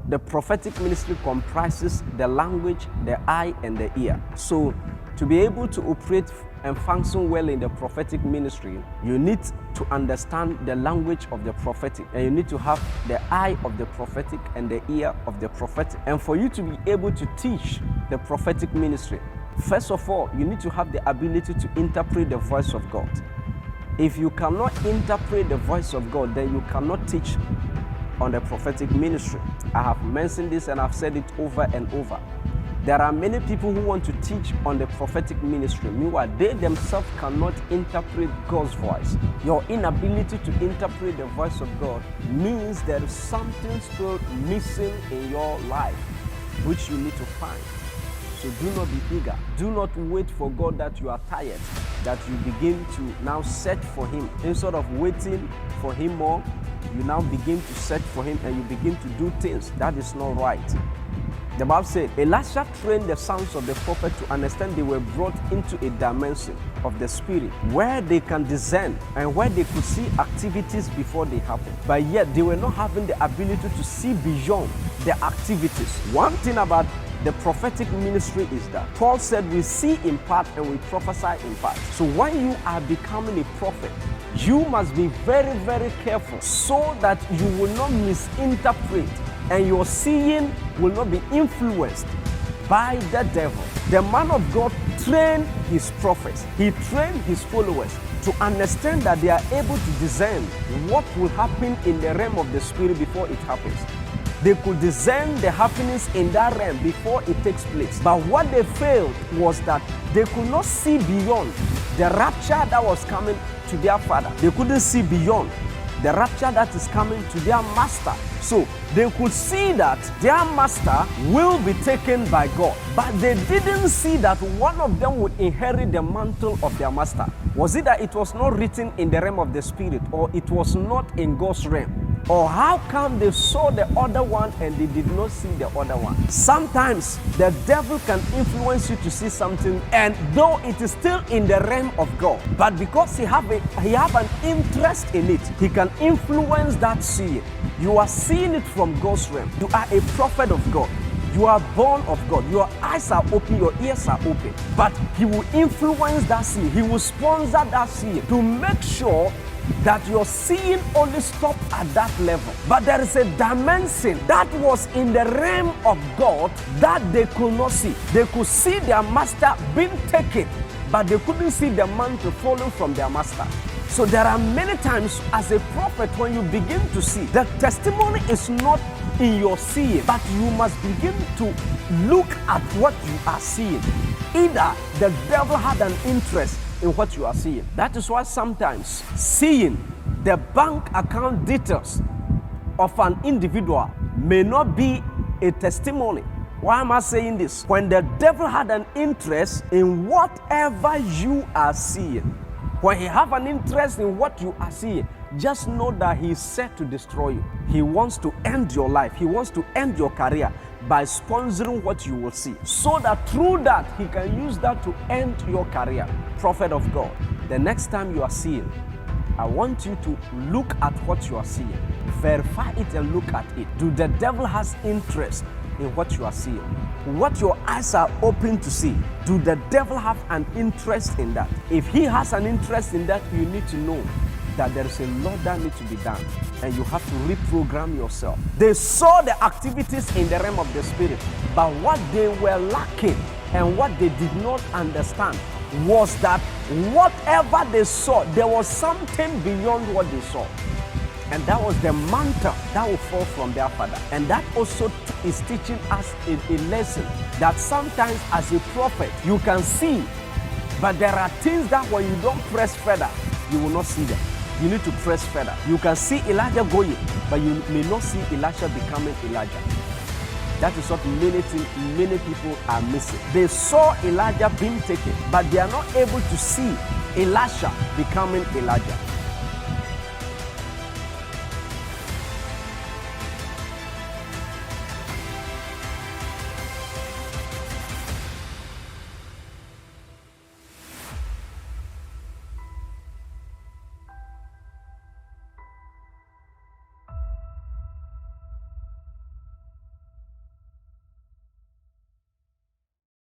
The prophetic ministry comprises the language, the eye, and the ear. So to be able to operate and function well in the prophetic ministry, you need to understand the language of the prophetic, and you need to have the eye of the prophetic and the ear of the prophetic. And for you to be able to teach the prophetic ministry, first of all, you need to have the ability to interpret the voice of God. If you cannot interpret the voice of God, then you cannot teach on the prophetic ministry. I have mentioned this and I've said it over and over. There are many people who want to teach on the prophetic ministry. Meanwhile, they themselves cannot interpret God's voice. Your inability to interpret the voice of God means there is something still missing in your life, which you need to find. So do not be eager. Do not wait for God that you are tired, that you begin to now search for Him. Instead of waiting for Him more, you now begin to search for Him and you begin to do things. That is not right. The Bible said, Elisha trained the sons of the prophet to understand they were brought into a dimension of the spirit where they can discern and where they could see activities before they happen. But yet they were not having the ability to see beyond the activities. One thing about the prophetic ministry is that Paul said we see in part and we prophesy in part. So when you are becoming a prophet, you must be very, very careful so that you will not misinterpret and your seeing will not be influenced by the devil. The man of God trained his prophets. He trained his followers to understand that they are able to discern what will happen in the realm of the spirit before it happens. They could discern the happenings in that realm before it takes place. But what they failed was that they could not see beyond the rapture that was coming to their father. They couldn't see beyond the rapture that is coming to their master. So they could see that their master will be taken by God. But they didn't see that one of them would inherit the mantle of their master. Was it that it was not written in the realm of the spirit, or it was not in God's realm? Or how come they saw the other one and they did not see the other one? Sometimes the devil can influence you to see something, and though it is still in the realm of God, but because he have an interest in it, he can influence that seeing. You are seeing it from God's realm. You are a prophet of God. You are born of God. Your eyes are open, your ears are open. But he will influence that seeing. He will sponsor that seeing to make sure that your seeing only stops at that level. But there is a dimension that was in the realm of God that they could not see. They could see their master being taken, but they couldn't see the mantle falling from their master. So there are many times as a prophet when you begin to see, the testimony is not in your seeing, but you must begin to look at what you are seeing. Either the devil had an interest in what you are seeing. That is why sometimes seeing the bank account details of an individual may not be a testimony. Why am I saying this? When the devil had an interest in whatever you are seeing, when he have an interest in what you are seeing, just know that he is set to destroy you. He wants to end your life. He wants to end your career by sponsoring what you will see, so that through that he can use that to end your career. Prophet of God, the next time you are seeing, I want you to look at what you are seeing, verify it and look at it. Do the devil has interest in what you are seeing? What your eyes are open to see, do the devil have an interest in that? If he has an interest in that, you need to know that there is a lot that needs to be done, and you have to reprogram yourself. They saw the activities in the realm of the spirit, but what they were lacking and what they did not understand was that whatever they saw, there was something beyond what they saw. And that was the mantle that will fall from their father. And that also is teaching us a lesson that sometimes as a prophet, you can see, but there are things that when you don't press further, you will not see them. You need to press further. You can see Elijah going, but you may not see Elisha becoming Elijah. That is what many people are missing. They saw Elijah being taken, but they are not able to see Elisha becoming Elijah.